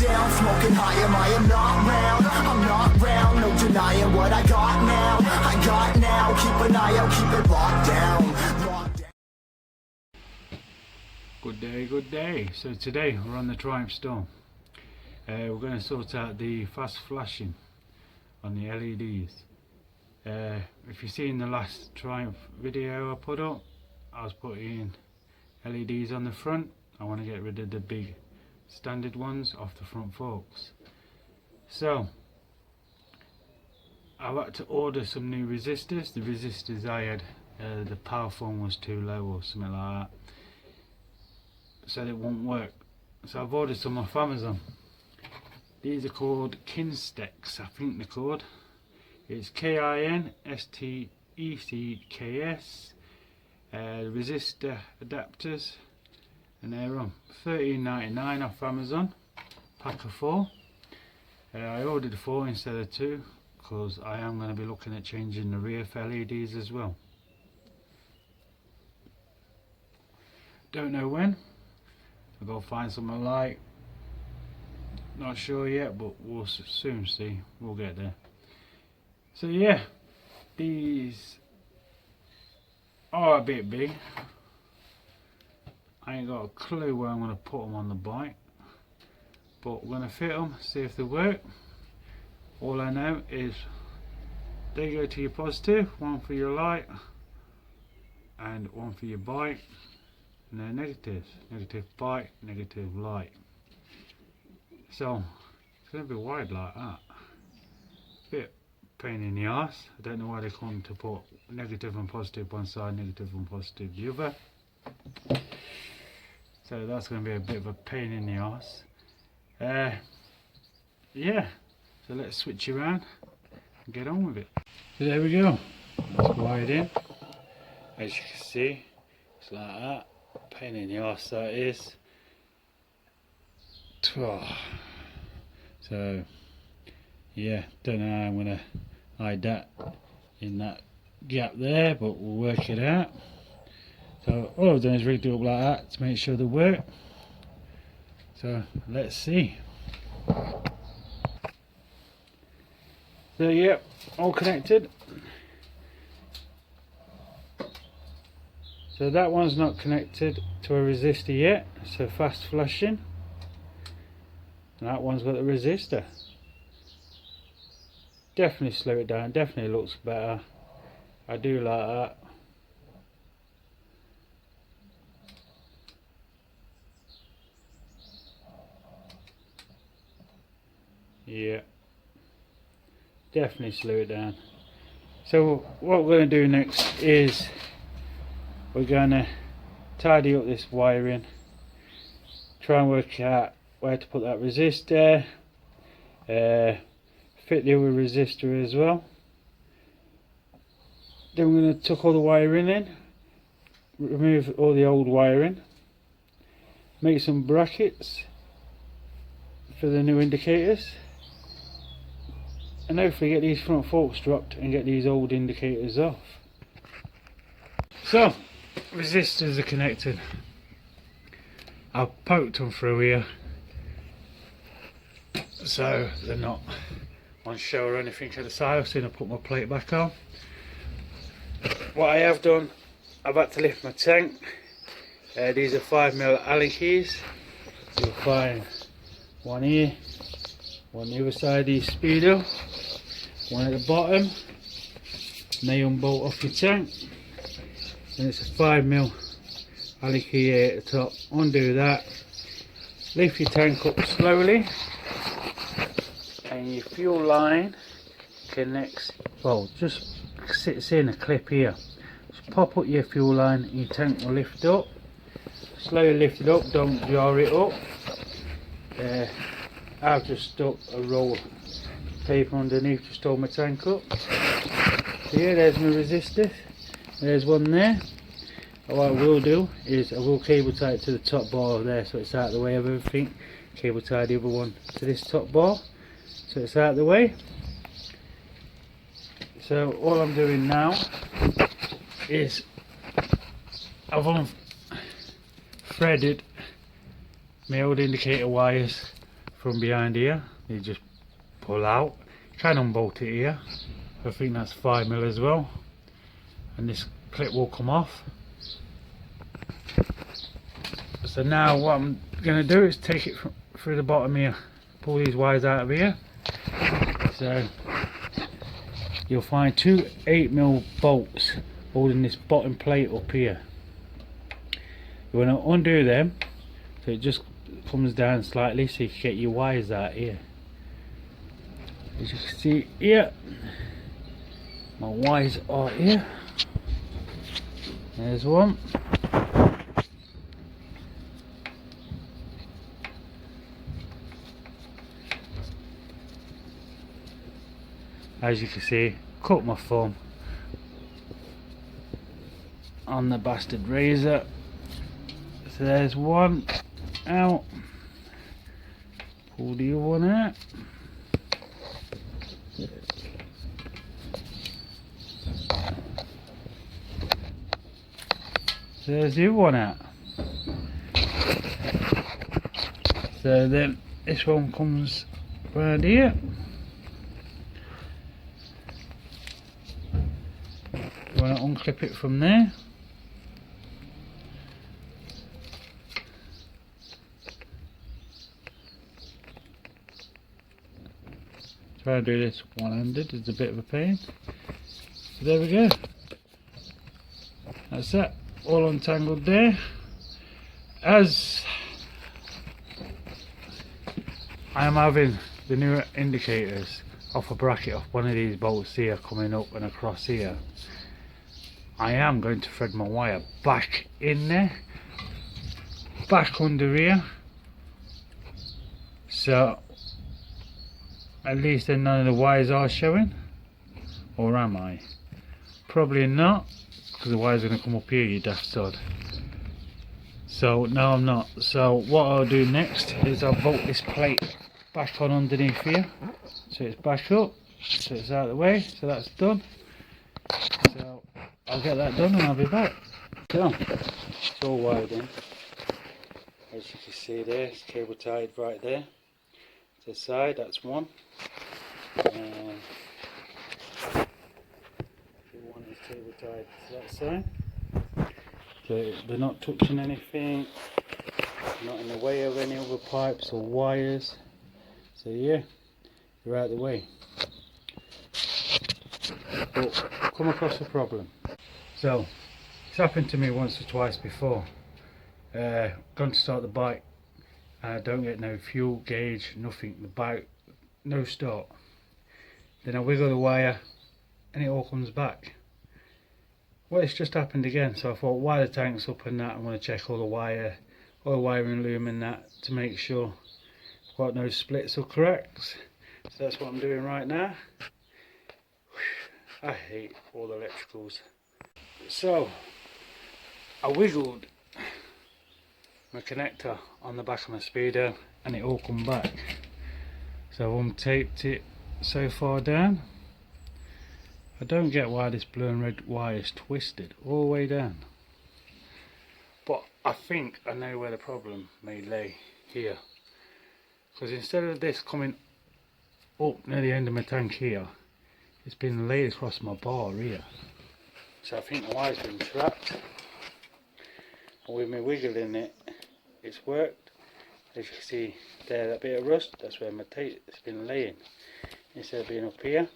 down, smoking high, I am not round. I'm not round, no denying what I got now. I got now, keep an eye out, keep it locked down. Locked down. Good day. So today we're on the Triumph Storm. We're going to sort out the fast flashing on the LEDs. If you've seen the last Triumph video I put up, I was putting LEDs on the front. I want to get rid of the big standard ones off the front forks. So I've had to order some new resistors. The resistors I had, the power form was too low or something like that, so it won't work. So I've ordered some off Amazon. These are called Kinstecks, I think they're called. It's KINSTECKS. Resistor adapters, and they're on $13.99 off Amazon, pack of 4. I ordered 4 instead of 2 because I am going to be looking at changing the rear LEDs as well. Don't know when. I'll go find something like, not sure yet, but we'll soon see. We'll get there. So yeah, these are a bit big. I ain't got a clue where I'm going to put them on the bike, but we're going to fit them, see if they work. All I know is they go to your positive, one for your light and one for your bike, and they're negatives. Negative bike, negative light. So it's going to be wide like that. Bit pain in the arse. I don't know why they come to put negative and positive one side, negative and positive the other. So that's going to be a bit of a pain in the arse. Yeah, so let's switch around and get on with it. So there we go. It's wired in. As you can see, it's like that. Pain in the arse that is. So yeah, don't know how I'm going to hide that in that gap there, but we'll work it out. So all I've done is rigged it up like that to make sure they work. So let's see. So yep, all connected. So that one's not connected to a resistor yet, so fast flashing. And that one's got a resistor. Definitely slow it down, definitely looks better. I do like that. Yeah, definitely slow it down. So what we're going to do next is we're going to tidy up this wiring, try and work out where to put that resistor, fit the other resistor as well. Then we're going to tuck all the wiring in, remove all the old wiring, make some brackets for the new indicators, and hopefully get these front forks dropped and get these old indicators off. So resistors are connected. I've poked them through here so they're not on show or anything at the side. I've seen I put my plate back on. What I have done, I've had to lift my tank. These are 5mm Allen keys. You'll find one here, one on the other side of the speedo, one at the bottom, and they unbolt off your tank. And it's a 5mm Allen key here at the top. Undo that, lift your tank up slowly, and your fuel line connects, well, just sits in a clip here. Just pop up your fuel line and your tank will lift up. Slowly lift it up, don't jar it up. I've just stuck a roll of paper underneath to hold my tank up. So yeah, there's my resistor. There's one there. What I will do is I will cable tie it to the top bar there so it's out of the way of everything. Cable tie the other one to this top bar so it's out of the way. So all I'm doing now is I've unthreaded my old indicator wires from behind here. You just pull out. You can unbolt it here. I think that's 5mm as well, and this clip will come off. So now what I'm going to do is take it through the bottom here, pull these wires out of here. So you'll find two 8mm bolts holding this bottom plate up here. You want to undo them so it just comes down slightly, so you can get your wires out here. As you can see here, my wires are here. There's one. As you can see, cut my thumb on the bastard razor. So there's one out. Pull the other one out. So there's the other one out. So then this one comes round here. You want to unclip it from there. Try to do this one-handed, it's a bit of a pain. So there we go. That's that, all untangled there. As I am having the new indicators off a bracket off one of these bolts here coming up and across here, I am going to thread my wire back in there, back under here, so at least then none of the wires are showing. Or am I? Probably not, because the wires are going to come up here, you daft sod. So no, I'm not. So what I'll do next is I'll bolt this plate back on underneath here, so it's back up, so it's out of the way, so that's done. So I'll get that done and I'll be back. So it's all wired in, as you can see there, it's cable tied right there to the side, that's one. And one is cable tied to that side, so they're not touching anything, not in the way of any other pipes or wires. So yeah, you're out of the way. But come across a problem. So it's happened to me once or twice before. Gone to start the bike, don't get no fuel gauge, nothing, the bike, no start. Then I wiggle the wire and it all comes back. Well, it's just happened again, so I thought, wire the tank's up and that, I'm going to check all the wiring loom and that to make sure I've got no splits or cracks. So that's what I'm doing right now. I hate all the electricals. So I wiggled my connector on the back of my speedo and it all come back. So I've untaped it so far down. I don't get why this blue and red wire is twisted all the way down, but I think I know where the problem may lay here, because instead of this coming up near the end of my tank here, it's been laid across my bar here. So I think the wire's been trapped, and with me wiggling it, it's worked. As you can see there, that bit of rust, that's where my tape's been laying instead of being up here.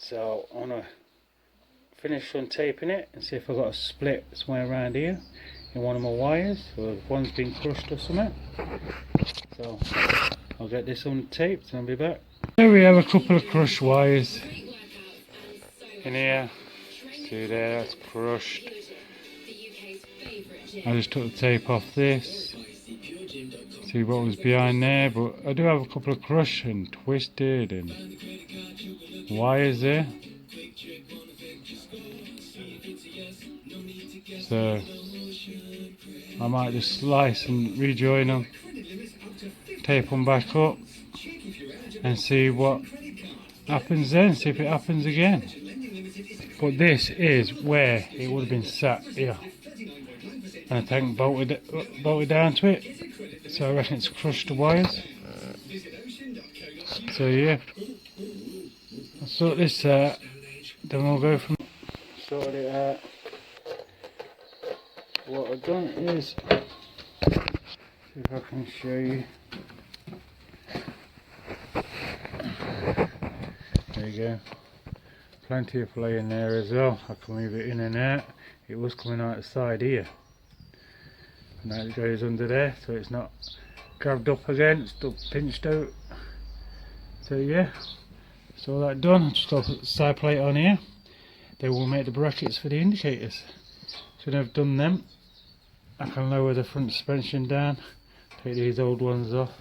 So I want to finish untaping it and see if I've got a split somewhere around here in one of my wires, or if one's been crushed or something. So I'll get this untaped and I'll be back. There we have a couple of crushed wires in here. See there, that's crushed. I just took the tape off this, see what was behind there, but I do have a couple of crushed and twisted and wires there. So I might just slice and rejoin them, tape them back up and see what happens then, see if it happens again. But this is where it would have been sat here, and the tank bolted down to it. so I reckon it's crushed the wires. So yeah, I'll sort this out, then we'll go from sorted it out. What I've done is, see if I can show you. There you go. Plenty of play in there as well. I can move it in and out. It was coming out the side here. Now it goes under there, so it's not grabbed up again, it's still pinched out. So yeah, that's all that done. Just got to put the side plate on here. They will make the brackets for the indicators. So when I've done them, I can lower the front suspension down, take these old ones off.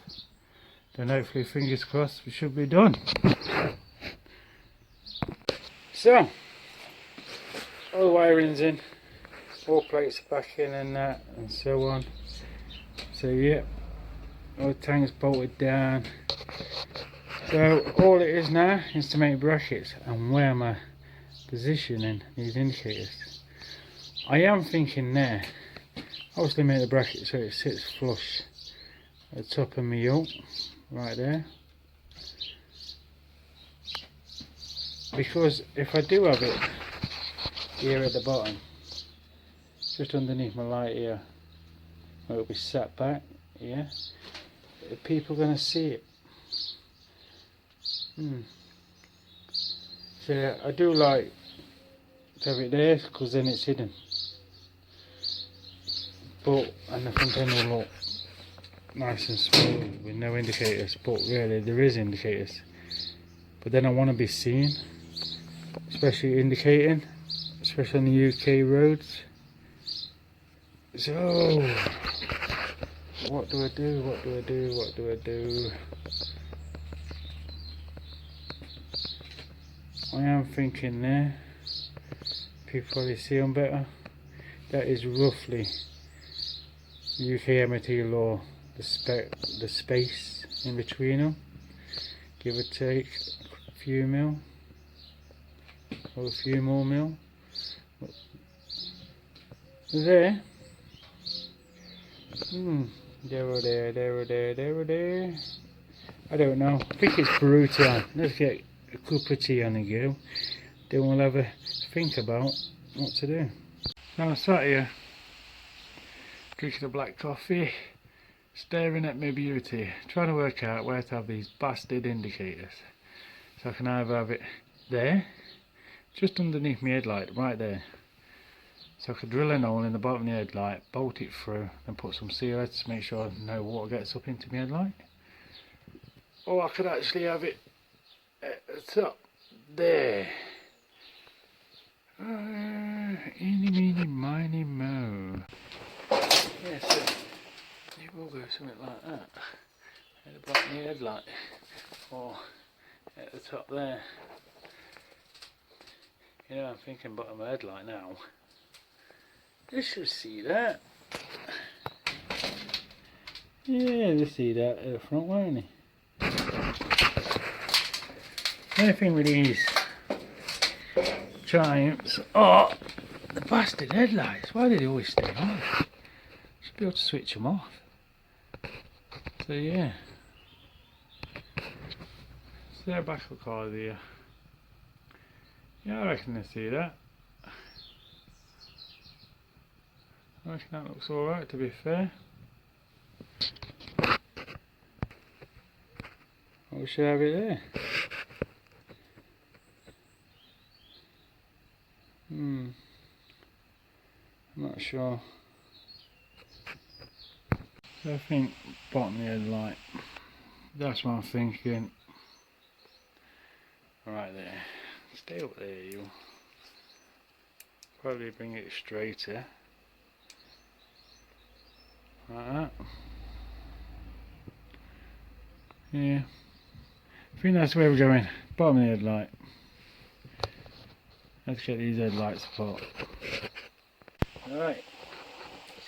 Then hopefully, fingers crossed, we should be done. So, all the wiring's in, all plates back in and that, and so on. So yeah, all the tanks bolted down. So all it is now is to make brackets, and where am I positioning these indicators? I am thinking there, obviously make the bracket so it sits flush at the top of my yoke, right there. Because if I do have it here at the bottom, just underneath my light here, where it'll be sat back, yeah, people are going to see it. So I do like to have it there because then it's hidden. But, and the front end will look nice and smooth with no indicators, but really there is indicators. But then I want to be seen, especially indicating, especially on the UK roads. So, what do I do, what do I do, what do I do? I am thinking there, people probably see them better. That is roughly UK MOT law, the space in between them, give or take a few mil, or a few more mil. There. There or there, there or there, there or there. I don't know. I think it's brutal. Let's get a cup of tea on the go. Then we'll have a think about what to do. Now I'm sat here drinking a black coffee, staring at my beauty, trying to work out where to have these bastard indicators. So I can either have it there, just underneath my headlight, right there. So I could drill a hole in the bottom of the headlight, bolt it through, and put some sealer to make sure no water gets up into my headlight. Or I could actually have it at the top, there. Eeny, meeny, miny, mo. Yeah, so you will go something like that at the bottom of the headlight, or at the top there. You know, I'm thinking bottom of the headlight now. They should see that. Yeah, they see that at the front, won't they? The only thing with these Triumphs, oh, the bastard headlights, why do they always stay on? Should be able to switch them off. So yeah. So they're back of the car there. Yeah, I reckon they see that. I reckon that looks alright, to be fair. We should have it there. I'm not sure. So I think bottom of the headlight. That's what I'm thinking. Right there. Stay up there, you. Probably bring it straighter. Like that. Yeah. I think that's where we're going. Bottom of the headlight. Let's get these headlights apart. Right.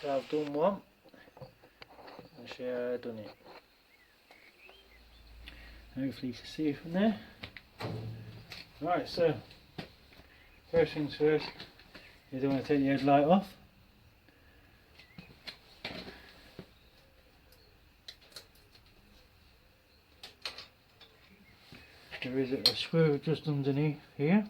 So I've done one. I'll show you how I've done it. Hopefully you can see it from there. Right, so first things first, you don't want to take the headlight off. there is a screw just underneath here.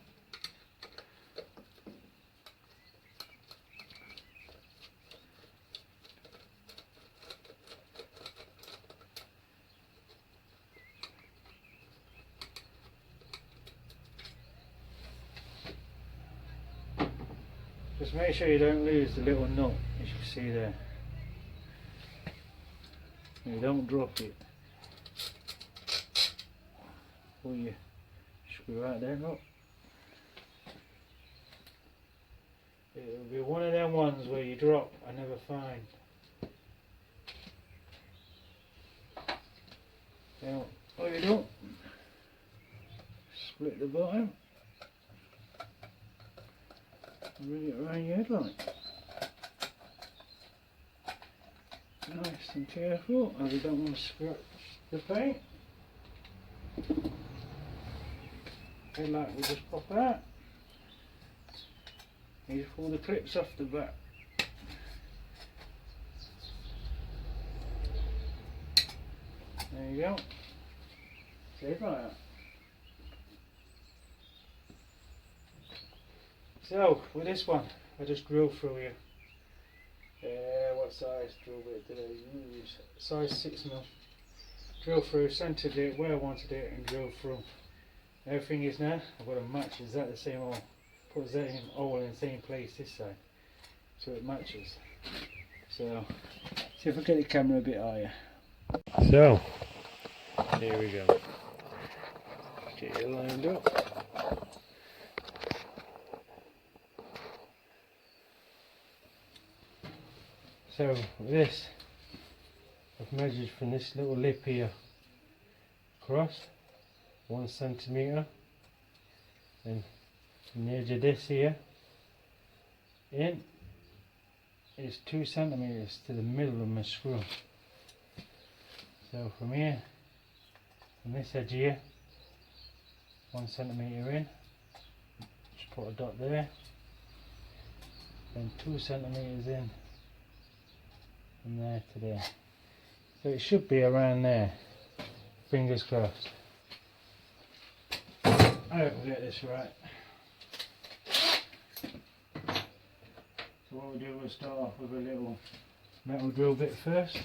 Just make sure you don't lose the little nut, as you can see there. You don't drop it. Pull your screw out there, look. It'll be one of them ones where you drop and never find. Now, what you do, split the bottom, bring it around your head like. Nice and careful, as you don't want to scratch the paint. Headlight will just pop out. You just pull the clips off the back. There you go. Just like that. So, with this one, I just drill through here. What size drill bit did I use? Size 6mm. Drill through, centered it where I wanted it, and drill through. Everything is now, I've got to match exactly the same hole. Put that in all in the same place this side, so it matches. So, see if I get the camera a bit higher. So, here we go. Get it lined up. So with this, I've measured from this little lip here across 1 centimetre, and from the edge of this here in is 2 centimetres to the middle of my screw. So from here, from this edge here, 1 centimetre in, just put a dot there, then 2 centimetres in from there to there. So it should be around there, fingers crossed. I hope I get this right. So what we'll do, we'll start off with a little metal drill bit first.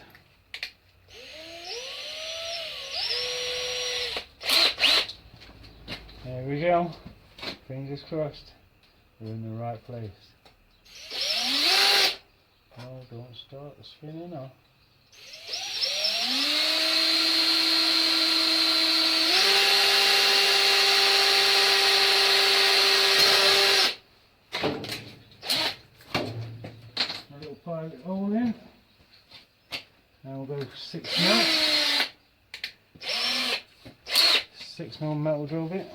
There we go, fingers crossed, we're in the right place. Oh, don't start spinning now. A little pilot hole in. Now we'll go 6mm. 6mm metal drill bit.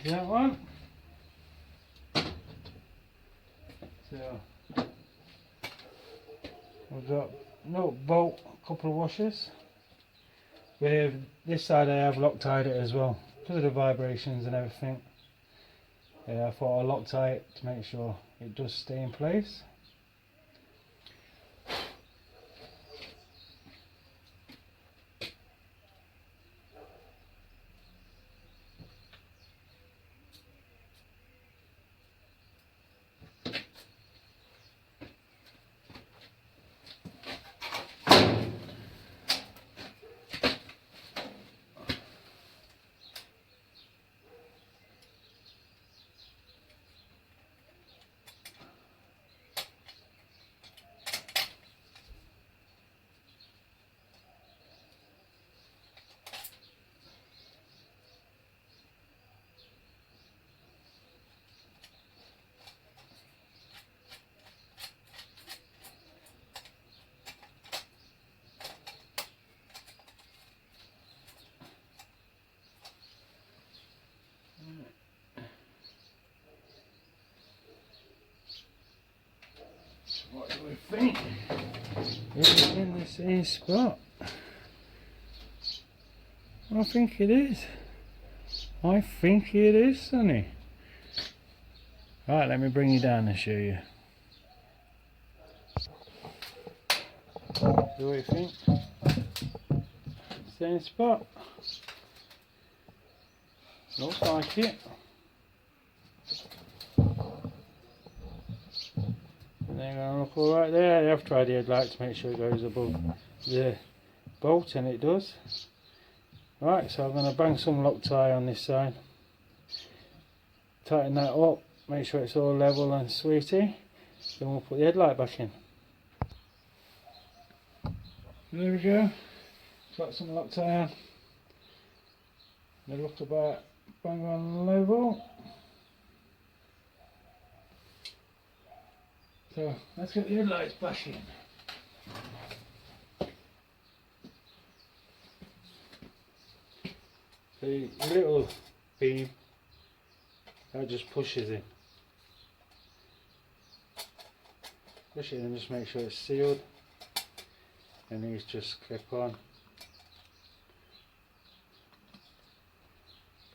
That one. So we've got no bolt, a couple of washers. With this side I have Loctite it as well, because of the vibrations and everything. I thought I'd Loctite it to make sure it does stay in place. What do we think? Is it in the same spot? I think it is. I think it is, Sonny. Right, let me bring you down and show you. See what you think? Same spot? Looks like it. And they're going to look alright there. I have tried the headlight to make sure it goes above the bolt, and it does. Right, so I'm going to bang some Loctite on this side. Tighten that up, make sure it's all level and sweetie. Then we'll put the headlight back in. There we go. Got some Loctite on. They look about bang on level. So let's get the headlights back in. The little beam that just pushes in. Push it in and just make sure it's sealed. And these just clip on.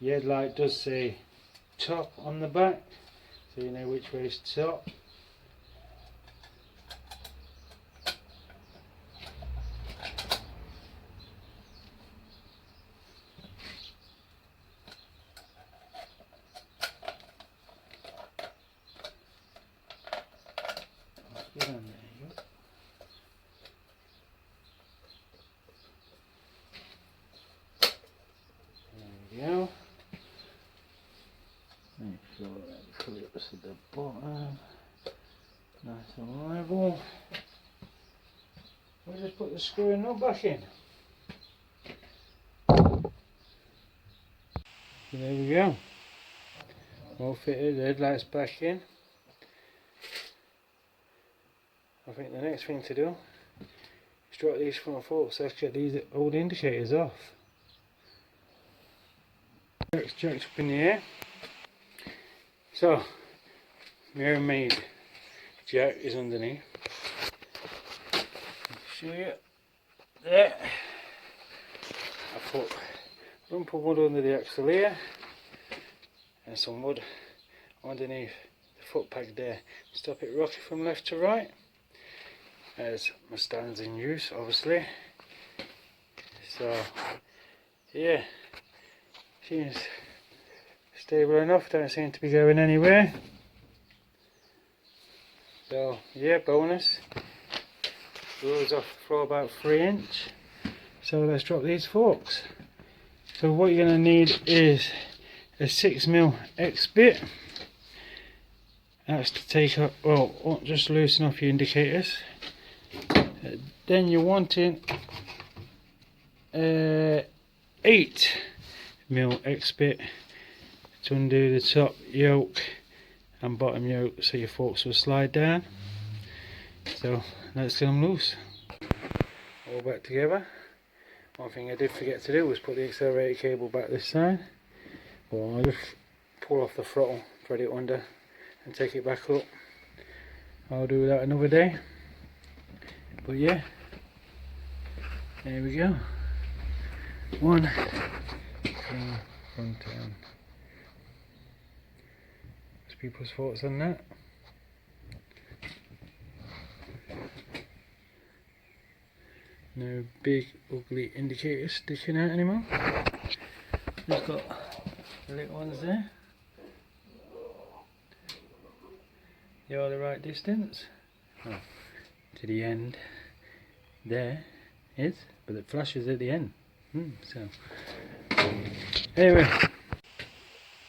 The headlight does say top on the back, so you know which way is top. There you go. There we go. Make sure that clips at the bottom, nice and level. We'll just put the screw nut back in. There we go. All fitted, the headlights back in. I think the next thing to do is drop these front forks. Let's get these old indicators off. It's jacked up in the air. So, mirror made jack is underneath. Show you there. I put a lump of wood under the axle here and some wood underneath the foot peg there. Stop it rocking from left to right. As my stand's in use, obviously. So, yeah, seems stable enough, don't seem to be going anywhere. So, yeah, bonus. Goes off the floor about 3 inch. So let's drop these forks. So what you're going to need is a 6mm X bit. That's to take up, well, just loosen off your indicators. Then you're wanting 8mm X bit to undo the top yoke and bottom yoke so your forks will slide down. So let's get them loose. All back together. One thing I did forget to do was put the accelerator cable back this side. Well, I'll just pull off the throttle, thread it under and take it back up. I'll do that another day. But yeah, there we go. 1, 2, front end. There's people's thoughts on that. No big ugly indicators sticking out anymore. Just got the little ones there. They are the right distance. Oh, to the end. There is, but it flashes at the end. So anyway,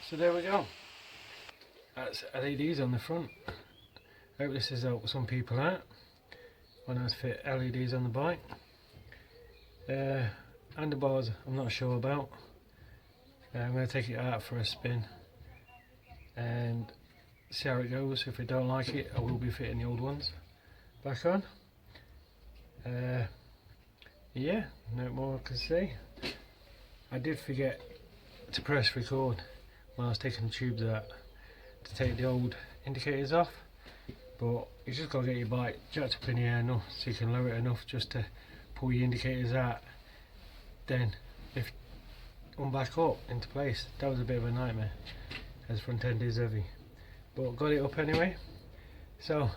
so there we go. That's LEDs on the front. I hope this has helped some people out when I fit LEDs on the bike. Handlebars I'm not sure about. I'm going to take it out for a spin and see how it goes. If I don't like it, I will be fitting the old ones back on. Yeah, no more I can say. I did forget to press record when I was taking the tubes out to take the old indicators off, but you just got to get your bike jacked up in the air enough so you can lower it enough just to pull your indicators out, then lift one back up into place. That was a bit of a nightmare as front end is heavy, but got it up anyway. So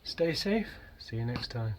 stay safe, see you next time.